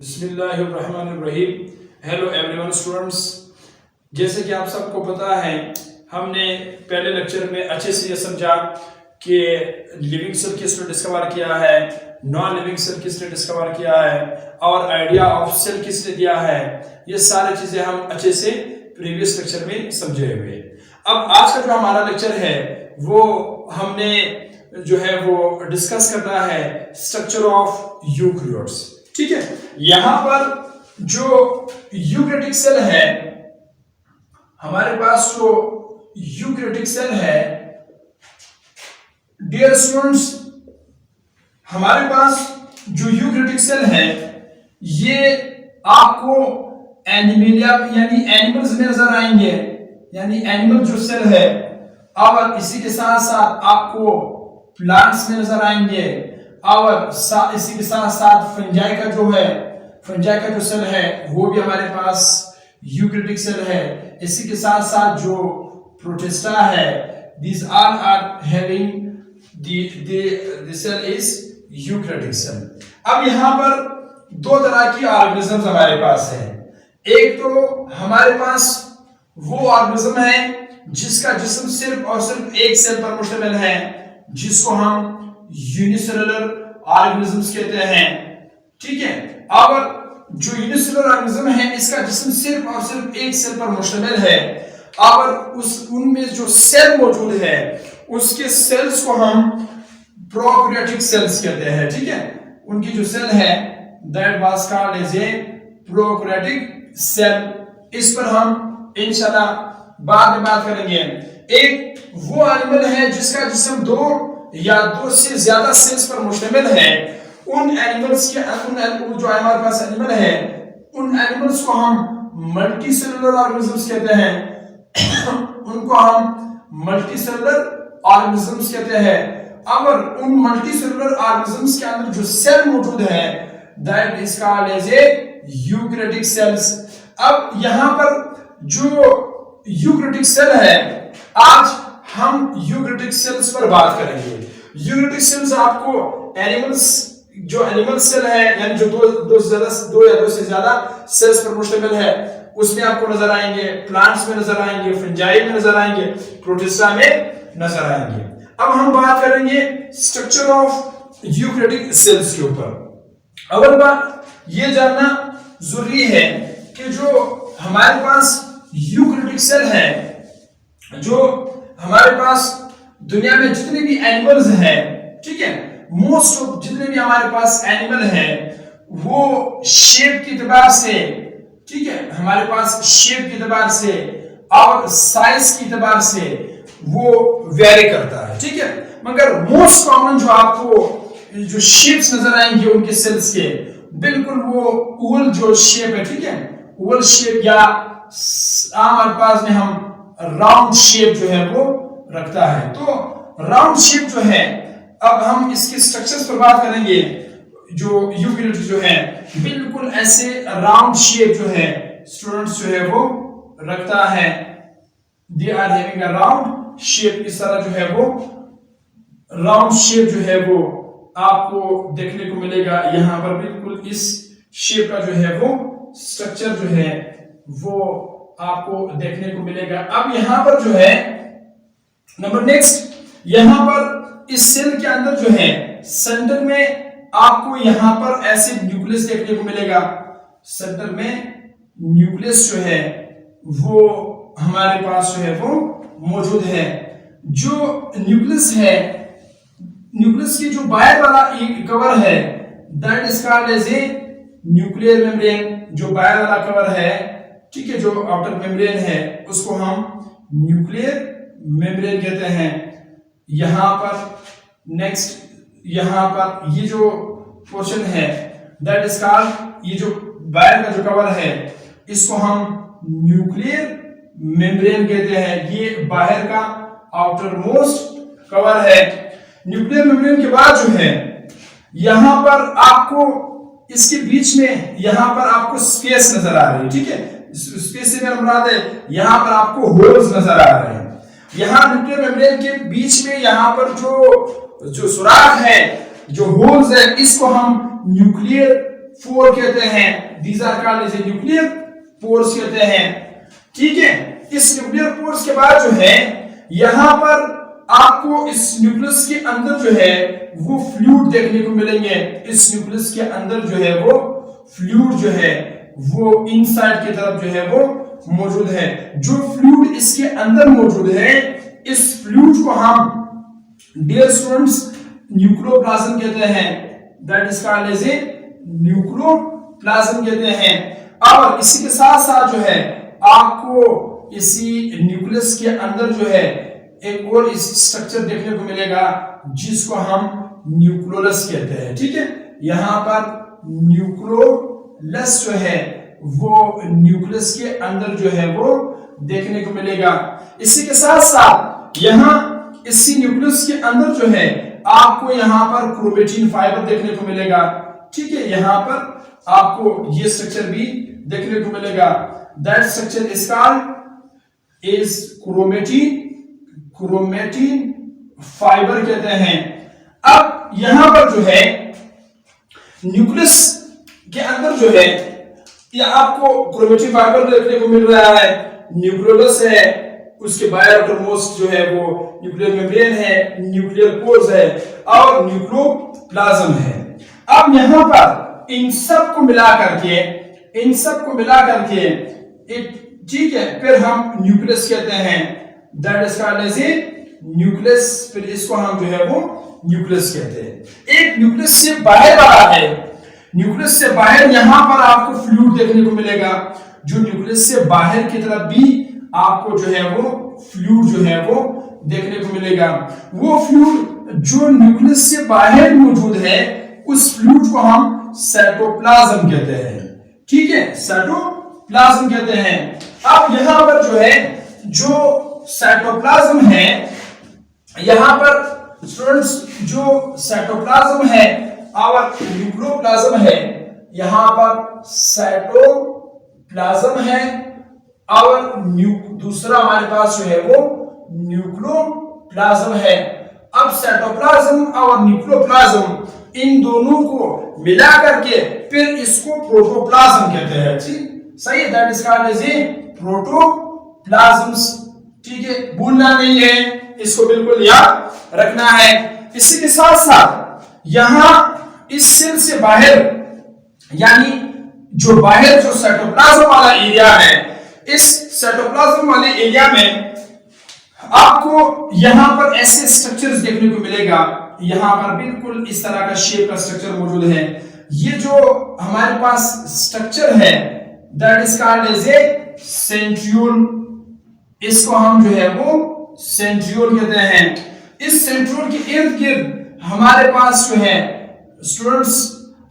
बिस्मिल्लाहिर्रहमानिर्रहीम। Hello everyone students, जैसे कि आप सबको पता है हमने पहले लेक्चर में अच्छे से ये समझा कि लिविंग सेल किसने डिस्कवर किया है, नॉन लिविंग सेल किसने डिस्कवर किया है और आइडिया ऑफ सेल किसने दिया है। ये सारी चीजें हम अच्छे से प्रीवियस लेक्चर में समझे हुए। अब आज का जो हमारा लेक्चर है वो हमने जो है वो डिस्कस करना है स्ट्रक्चर ऑफ यूकैरियोट्स। ठीक है, यहां पर जो यूकैरियोटिक सेल है, हमारे पास जो यूकैरियोटिक सेल है डियर स्टूडेंट्स, हमारे पास जो यूकैरियोटिक सेल है ये आपको एनिमलिया यानी एनिमल्स में नजर आएंगे, यानी एनिमल जो सेल है, और इसी के साथ साथ आपको प्लांट्स में नजर आएंगे, और इसी के साथ साथ फंजाई का जो है, फंजाई का जो सेल है वो भी हमारे पास यूकैरियोटिक सेल है। इसी के साथ साथ जो प्रोटिस्टा है, these all are having the cell is eukaryotic cell। अब यहां पर दो तरह की ऑर्गेनिज्म हमारे पास है। एक तो हमारे पास वो ऑर्गेनिज्म है जिसका जिस्म सिर्फ और सिर्फ एक सेल पर मुश्तमिल है, जिसको हम यूनिसेलुलर ऑर्गेनिजम्स कहते हैं। ठीक है, और जो यूनिसेलुलर ऑर्गेनिज्म है इसका जिस्म सिर्फ और सिर्फ एक सेल पर मुश्तमिल है, और उनमें जो सेल मौजूद है उसके सेल्स को हम प्रोकैरियोटिक सेल्स कहते हैं। ठीक है, उनकी जो सेल है that was called as a prokaryotic cell. इस पर हम इंशाल्लाह बाद में बात करेंगे। एक वो एनिमल है जिसका जिस्म दो या दो से ज्यादा सेल्स पर मुश्तमिल है। उन एनिमल्स के जो हमारे पास एनिमल है उन एनिमल्स को हम मल्टी सेलुलर ऑर्गेनिजम्स कहते हैं उनको हम मल्टी सेलुलर ऑर्गेनिजम्स कहते हैं। और उन मल्टी सेलुलर ऑर्गेनिजम्स के अंदर जो सेल मौजूद है that is called as a eukaryotic cells. अब यहां पर जो यूकैरियोटिक सेल है, आज हम यूकैरियोटिक सेल्स पर बात करेंगे। यूकैरियोटिक सेल्स आपको एनिमल्स जो एनिमल सेल है यानी जो दो या दो से ज्यादा सेल्स पर मुश्तमिल है उसमें आपको नजर आएंगे, प्लांट्स में नजर आएंगे, फंजाई में नजर आएंगे, प्रोटिस्टा में नजर आएंगे। अब हम बात करेंगे स्ट्रक्चर ऑफ यूकैरियोटिक सेल्स के ऊपर। अव्वल बात ये जानना जरूरी है कि जो हमारे पास यूकैरियोटिक सेल है, जो हमारे पास दुनिया में जितने भी एनिमल्स हैं, ठीक है, मोस्ट ऑफ जितने भी हमारे पास एनिमल हैं वो शेप के एतबार से, ठीक है, हमारे पास शेप के एतबार से और साइज के एतबार से वो वेरी करता है। ठीक है, मगर मोस्ट कॉमन जो आपको जो शेप्स नजर आएंगे उनके सेल्स के, बिल्कुल वो ओवल जो शेप है, ठीक है, ओवल शेप, या आम अल्फाज में हम राउंड शेप जो है वो रखता है। तो राउंड शेप जो है, अब हम इसके स्ट्रक्चर्स पर बात करेंगे। जो यूकैरियोट जो है बिल्कुल ऐसे राउंड शेप जो है स्टूडेंट्स जो है वो रखता है। They are having a round shape. इस तरह जो है वो राउंड शेप जो है वो आपको देखने को मिलेगा। यहां पर बिल्कुल इस शेप का जो है वो स्ट्रक्चर जो है वो आपको देखने को मिलेगा। अब यहां पर जो है नंबर नेक्स्ट, यहां पर इस सेल के अंदर जो है सेंटर में आपको यहां पर ऐसे न्यूक्लियस देखने को मिलेगा। सेंटर में न्यूक्लियस जो है वो हमारे पास जो है वो मौजूद है। जो न्यूक्लियस है, न्यूक्लियस की जो बाहर वाला कवर है that is called as a nuclear membrane. जो बाहर वाला कवर है, ठीक है, जो आउटर मेम्ब्रेन है उसको हम न्यूक्लियर मेम्ब्रेन कहते हैं। यहां पर नेक्स्ट, यहां पर ये जो पोर्शन है दैट इज कॉल्ड, ये जो बाहर का जो कवर है इसको हम न्यूक्लियर मेम्ब्रेन कहते हैं। ये बाहर का आउटर मोस्ट कवर है। न्यूक्लियर मेम्ब्रेन के बाद जो है यहां पर आपको इसके बीच में यहां पर आपको स्पेस नजर आ रही है। ठीक है, स्पेस से मेरा मुराद है यहां पर आपको होल्स नजर आ रहे हैं। यहां न्यूक्लियर मेम्ब्रेन के बीच में यहां पर जो सुराख है, जो होल्स है, इसको हम न्यूक्लियर पोर कहते हैं, these are called as nuclear pores कहते हैं। ठीक है, इस न्यूक्लियर पोर्स के बाद जो है यहां पर आपको इस न्यूक्लियस के अंदर जो है वो फ्लूइड देखने को मिलेंगे। इस न्यूक्लियस के अंदर जो है वो फ्लूइड जो है वो इनसाइड की तरफ जो है वो मौजूद है। जो फ्लूइड इसके अंदर मौजूद है, इस फ्लूइड को हम डियर स्टूडेंट्स न्यूक्लियोप्लाज्म कहते हैं। That is called as a nucleoplasm कहते हैं। और इसी के साथ साथ जो है आपको इसी न्यूक्लियस के अंदर जो है एक और इस स्ट्रक्चर देखने को मिलेगा जिसको हम न्यूक्लियोलस कहते हैं। ठीक है, यहां पर न्यूक्लियोलस जो है वो न्यूक्लियस के अंदर जो है वो देखने को मिलेगा। इसी के साथ साथ यहां इसी न्यूक्लियस के अंदर जो है आपको यहां पर क्रोमेटिन फाइबर देखने को मिलेगा। ठीक है, यहां पर आपको ये स्ट्रक्चर भी देखने को मिलेगा। That structure is called is chromatin, chromatin fibre कहते हैं। अब यहां पर जो है न्यूक्लियस के अंदर जो है ये आपको क्रोमेटिन फाइबर देखने को मिल रहा है, न्यूक्लियोलस है, उसके बाहर मोस्ट जो है वो न्यूक्लियर मेम्ब्रेन है, न्यूक्लियर पोर्स है और न्यूक्लियोप्लाज्म है। अब यहां पर इन सब को मिला करके ठीक है, फिर हम न्यूक्लियस कहते हैं। That is called as a nucleus, फिर इसको हम जो है वो न्यूक्लियस कहते हैं। एक न्यूक्लियस से बाहर वाला है, न्यूक्लियस से बाहर यहां पर आपको फ्लूइड देखने को मिलेगा। जो न्यूक्लियस से बाहर की तरफ भी आपको जो है वो फ्लूइड जो है वो देखने को मिलेगा। वो फ्लूइड जो न्यूक्लियस से बाहर मौजूद है उस फ्लूइड को हम साइटोप्लाज्म कहते हैं। ठीक है, साइटोप्लाज्म कहते हैं। अब यहां पर जो है जो साइटोप्लाज्म है, यहां पर स्टूडेंट्स जो साइटोप्लाज्म है और न्यूक्लियोप्लाज्म है, यहां पर साइटोप्लाज्म है और दूसरा हमारे पास जो है वो न्यूक्लियोप्लाज्म है। अब साइटोप्लाज्म और न्यूक्लियोप्लाज्म इन दोनों को मिला करके फिर इसको प्रोटोप्लाज्म कहते हैं। ठीक, सही है, that is called as a protoplasms. ठीक है, भूलना नहीं है, इसको बिल्कुल याद रखना है। इसी के साथ साथ यहां इस सेल से बाहर यानी जो बाहर जो साइटोप्लाज्म वाला एरिया है, इस साइटोप्लाज्म वाले एरिया में आपको यहां पर ऐसे स्ट्रक्चर्स देखने को मिलेगा। यहां पर बिल्कुल इस तरह का शेप का स्ट्रक्चर मौजूद है। ये जो हमारे पास स्ट्रक्चर है that is called as a centriole. इसको हम जो है वो सेंट्रियोल कहते हैं। इस सेंट्रियोल के इर्द गिर्द हमारे पास जो है स्टूडेंट्स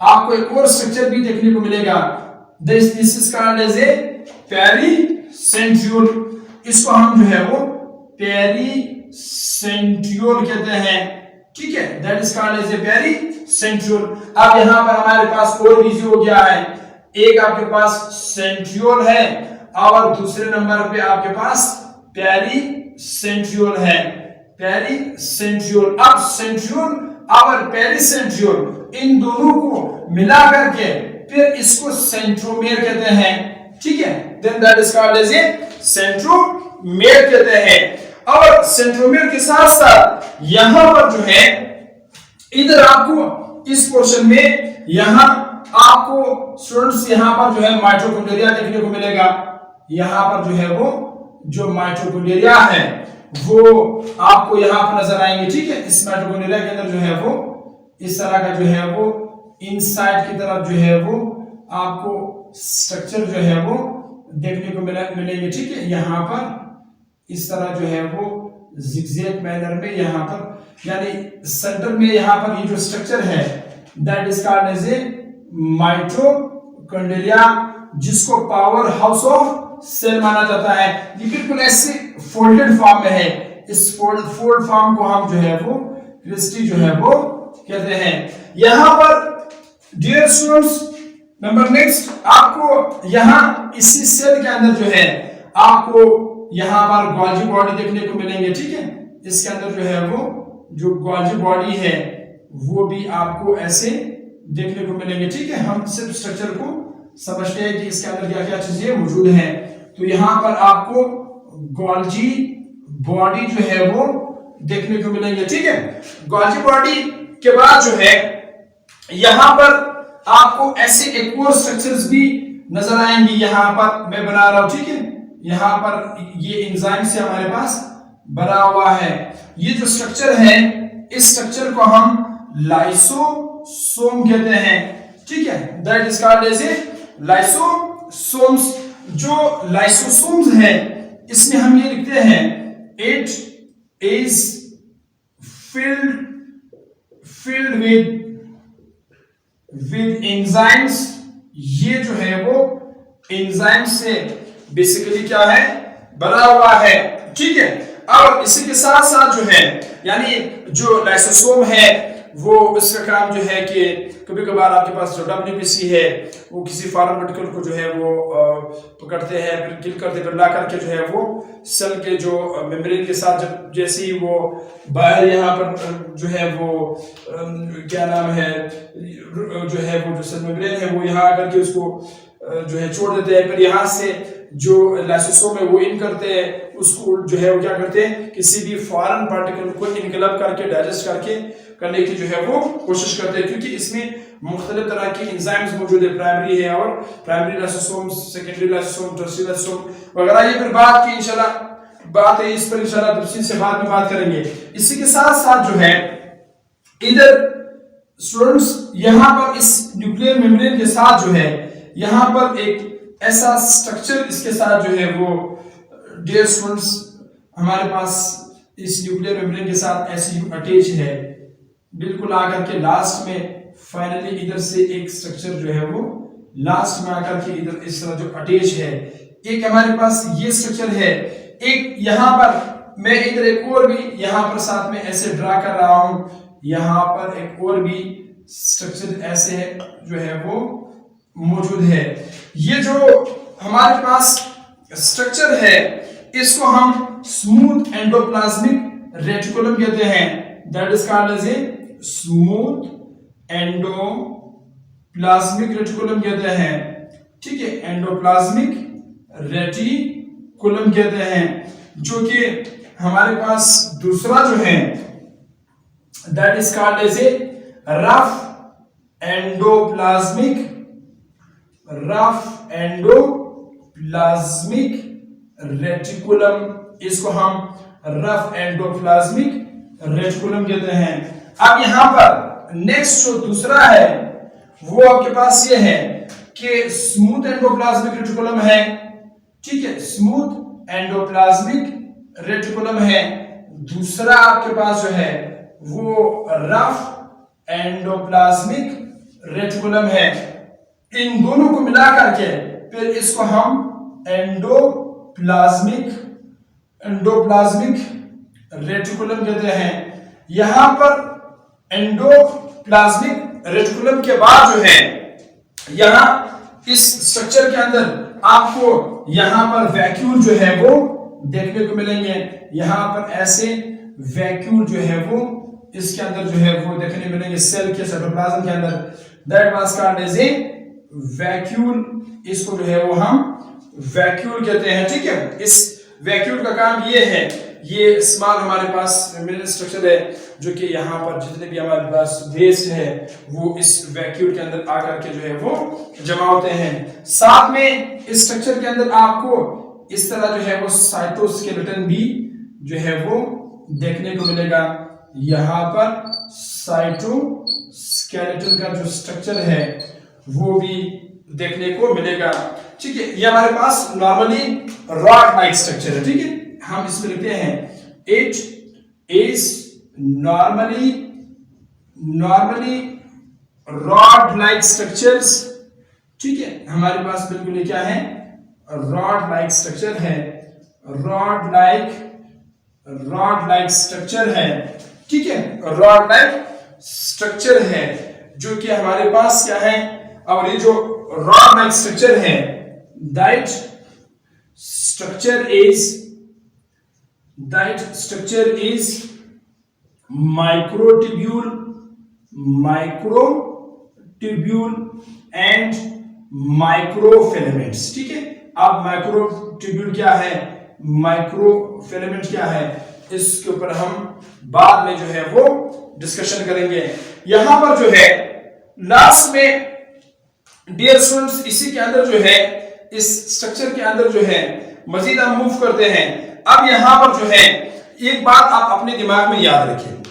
आपको एक और स्ट्रक्चर भी देखने को मिलेगा। This is called as a pericentriole. इसको हम जो है वो पेरीसेंट्रियोल कहते हैं। ठीक है, that is called as a pericentriole. अब यहां पर हमारे पास और भी हो गया है, एक आपके पास सेंट्रियोल है और दूसरे नंबर पे आपके पास पेरीसेंट्रियोल है। पेरीसेंट्रियोल, अब सेंट्रियोल और पेरीसेंट्रियोल इन दोनों को मिला करके फिर इसको सेंट्रोमेयर कहते हैं। ठीक है, then that is called as a centromere कहते हैं। और सेंट्रोमेयर के साथ साथ यहां पर जो है इधर आपको इस पोर्शन में यहां आपको स्टूडेंट्स यहां पर जो है माइटोकॉन्ड्रिया देखने को मिलेगा। यहां पर जो है वो जो माइटोकॉन्ड्रिया है वो आपको यहां पर नजर आएंगे। ठीक है, इस माइटोकॉन्ड्रिया के अंदर जो है वो इस तरह का जो है वो इनसाइड की तरफ जो है वो आपको स्ट्रक्चर जो है वो देखने को मिलेंगे। ठीक है, यहां पर इस तरह जो है वो जिगजैग मैनर में यहां पर यानी सेंटर में यहां पर ये जो स्ट्रक्चर है that is called as a mitochondria, जिसको पावर हाउस ऑफ सेल माना जाता है। ये बिल्कुल ऐसे फोल्डेड फॉर्म में है। इस फोल्ड फॉर्म को हम जो है वो क्रिस्टी जो है वो कहते हैं। यहां पर डियर स्टूडेंट्स नंबर नेक्स्ट आपको यहां इसी सेल के अंदर जो है आपको यहां पर गोल्जी बॉडी देखने को मिलेंगे। ठीक है, इसके अंदर जो है वो जो गोल्जी बॉडी है वो भी आपको ऐसे देखने को मिलेंगे। ठीक है, हम सिर्फ स्ट्रक्चर को समझते हैं कि इसके अंदर क्या क्या चीजें मौजूद हैं। तो यहाँ पर आपको गोल्जी बॉडी जो है वो देखने को मिलेंगे। ठीक है, गोल्जी बॉडी के बाद जो है यहां पर आपको ऐसे एक और स्ट्रक्चर्स भी नजर आएंगे। यहां पर मैं बना रहा हूं, ठीक है, यहां पर ये एंजाइम से हमारे पास बना हुआ है। ये जो स्ट्रक्चर है, इस स्ट्रक्चर को हम लाइसोसोम कहते हैं। ठीक है, that is called as a lysosomes. जो लाइसोसोम्स है इसमें हम ये लिखते हैं, it is filled with enzymes। ये जो है वो एंजाइम से बेसिकली क्या है, बना हुआ है। ठीक है, और इसी के साथ साथ जो है, यानी जो लाइसोसोम है वो इसका काम जो है कि कभी कभार आपके पास जो WBC है वो किसी फॉरेन पार्टिकल को जो है वो पकड़ते हैं, फिर किल करते हैं, फिर ला करके जो है वो सेल के जो मेम्ब्रेन के साथ जब जैसे ही वो बाहर यहाँ पर जो है वो क्या नाम है जो है वो जो सेल मेम्ब्रेन है वो यहाँ आकर के उसको जो है छोड़ देते हैं, फिर यहाँ से जो लाइसोसोम है वो इन करते हैं, उसको जो है वो क्या करते हैं, किसी भी फॉरेन पार्टिकल को इनकलब करके डाइजेस्ट करके करने की जो है वो कोशिश करते हैं, क्योंकि इसमें मुख्तलिफ तरह की एंजाइम्स मौजूद है। प्राइमरी है और primary lysosome, secondary lysosome, tertiary lysosome वगैरह। ये फिर बात की इंशाल्लाह बात है, इस पर इंशाल्लाह तफसील से बाद में बात करेंगे। इसी के साथ साथ जो है इधर स्टूडेंट्स यहाँ पर इस न्यूक्लियर मेम्ब्रेन के साथ जो है यहाँ पर एक ऐसा स्ट्रक्चर इसके साथ जो है वो डियर स्टूडेंट्स हमारे पास इस न्यूक्लियर मेम्ब्रेन के साथ ऐसी अटैच है, बिल्कुल आकर के लास्ट में फाइनली इधर से एक स्ट्रक्चर जो है वो लास्ट में आकर के इधर इस तरह जो अटैच है। एक हमारे पास ये स्ट्रक्चर है, एक यहाँ पर मैं इधर एक और भी यहाँ पर साथ में ऐसे ड्रा कर रहा हूं, यहाँ पर एक और भी स्ट्रक्चर ऐसे है जो है वो मौजूद है। ये जो हमारे पास स्ट्रक्चर है इसको हम स्मूथ एंडोप्लाज्मिक रेटिकुलम कहते हैं। That is called as a smooth endoplasmic reticulum कहते हैं। ठीक है, एंडोप्लाज्मिक रेटिकुलम कहते हैं, जो कि हमारे पास दूसरा जो है that is called as a rough endoplasmic reticulum. इसको हम रफ एंडोप्लाज्मिक रेटिकुलम कहते हैं। अब यहां पर नेक्स्ट जो दूसरा है वो आपके पास ये है कि स्मूथ एंडोप्लाज्मिक रेटिकुलम है। ठीक है, स्मूथ एंडोप्लाज्मिक रेटिकुलम है। दूसरा आपके पास जो है वो रफ एंडोप्लाज्मिक रेटिकुलम है। इन दोनों को मिला करके फिर इसको हम एंडोप्लाज्मिक रेटिकुलम कहते हैं। यहां पर एंडोप्लाज्मिक रेटिकुलम के बाद जो है यहां इस स्ट्रक्चर के अंदर आपको यहां पर वैक्यूल जो है वो देखने को मिलेंगे। यहां पर ऐसे वैक्यूल जो है वो इसके अंदर जो है वो देखने मिलेंगे सेल के साइटोप्लाज्म के अंदर। That was called as a vacuole. इसको जो है वो हम वैक्यूल कहते हैं। ठीक है, इस वैक्यूल का काम ये है, ये स्मॉल हमारे पास मिनरल स्ट्रक्चर है जो कि यहाँ पर जितने भी हमारे पास वेस्ट है वो इस वैक्यूल के अंदर आकर के जो है वो जमा होते हैं। साथ में इस स्ट्रक्चर के अंदर आपको इस तरह जो है वो साइटोस्केलेटन भी जो है वो देखने को मिलेगा। यहाँ पर साइटोस्केलेटन का जो स्ट्रक्चर है वो भी देखने को मिलेगा। ठीक है, ये हमारे पास नॉर्मली रॉड लाइक स्ट्रक्चर है। ठीक है, हम इसमें लिखते हैं it is normally rod like structures. ठीक है, हमारे पास बिल्कुल ये क्या है, रॉड लाइक स्ट्रक्चर है, रॉड लाइक स्ट्रक्चर है। ठीक है, रॉड लाइक स्ट्रक्चर है जो कि हमारे पास क्या है। और ये जो रॉड लाइक स्ट्रक्चर है that structure is microtubule tubule and microfilaments. ठीक है, अब माइक्रोट्यूब्यूल क्या है, माइक्रोफिलामेंट क्या है, इसके ऊपर हम बाद में जो है वो डिस्कशन करेंगे। यहां पर जो है लास्ट में डियर स्टूडेंट्स, इसी के अंदर जो है, इस स्ट्रक्चर के अंदर जो है मजीद हम मूव करते हैं। अब यहां पर जो है एक बात आप अपने दिमाग में याद रखें,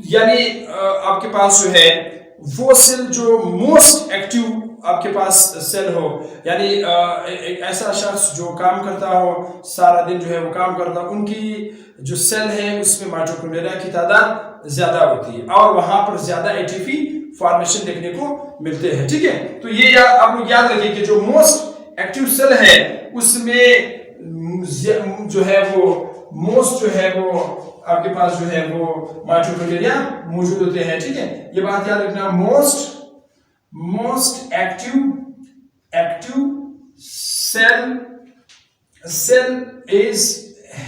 यानी आपके पास जो है वो सेल जो मोस्ट एक्टिव आपके पास सेल हो, यानी एक ऐसा शख्स जो काम करता हो, सारा दिन जो है वो काम करता हो, उनकी जो सेल है उसमें माइटोकॉन्ड्रिया की तादाद ज्यादा होती है और वहां पर ज्यादा एटीपी फॉर्मेशन देखने को मिलते हैं। ठीक है, तो ये आप लोग याद रखिए कि जो मोस्ट एक्टिव सेल है उसमें जो है वो मोस्ट जो है वो आपके पास जो है वो माइटोकॉन्ड्रिया मौजूद होते हैं। ठीक है, ये बात याद रखना, most active cell is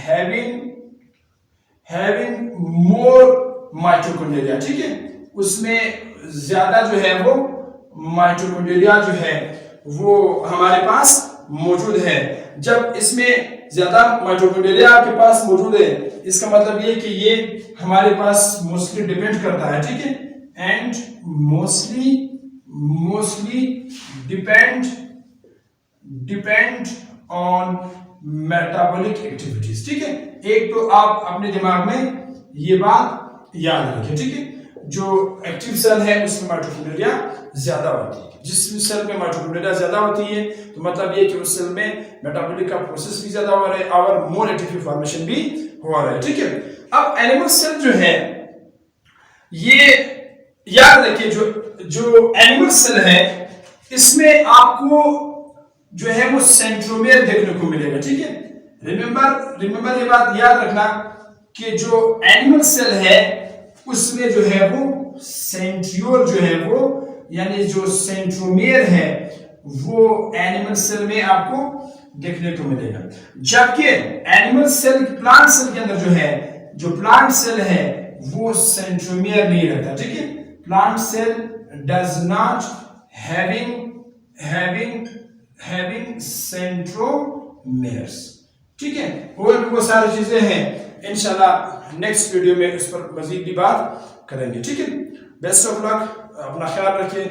having more mitochondria. ठीक है, उसमें ज्यादा जो है वो माइटोकॉन्ड्रिया जो है वो हमारे पास मौजूद है। जब इसमें ज्यादा माइटोकॉन्ड्रिया आपके पास मौजूद है, इसका मतलब ये कि ये हमारे पास मोस्टली डिपेंड करता है। ठीक है, and mostly depend on metabolic activities. ठीक है, एक तो आप अपने दिमाग में ये बात याद रखें। ठीक है, जो एक्टिव सेल है उसमें माइटोकॉन्ड्रिया ज्यादा होती है, जिस सेल में माइटोकॉन्ड्रिया ज्यादा होती है तो मतलब ये कि उस सेल में मेटाबॉलिक का प्रोसेस भी ज्यादा हो रहा है और मोर एटीपी फॉर्मेशन भी हो रहा है। ठीक है, अब एनिमल सेल जो है ये याद रखिए, जो एनिमल सेल है इसमें आपको जो है वो सेंट्रोमेयर देखने को मिलेगा। ठीक है, रिमेंबर ये बात याद रखना कि जो एनिमल सेल है उसमें जो है वो सेंट्रियोल जो है वो, यानी जो सेंट्रोमेयर है वो एनिमल सेल में आपको देखने को मिलेगा, जबकि एनिमल सेल प्लांट सेल के अंदर जो है, जो प्लांट सेल है वो सेंट्रोमेयर नहीं रखता। ठीक है, plant cell does not having centromeres. ठीक है, और वो सारी चीजें हैं, इंशाल्लाह नेक्स्ट वीडियो में इस पर मजीद भी बात करेंगे। ठीक है, बेस्ट ऑफ लक, अपना ख्याल रखिए।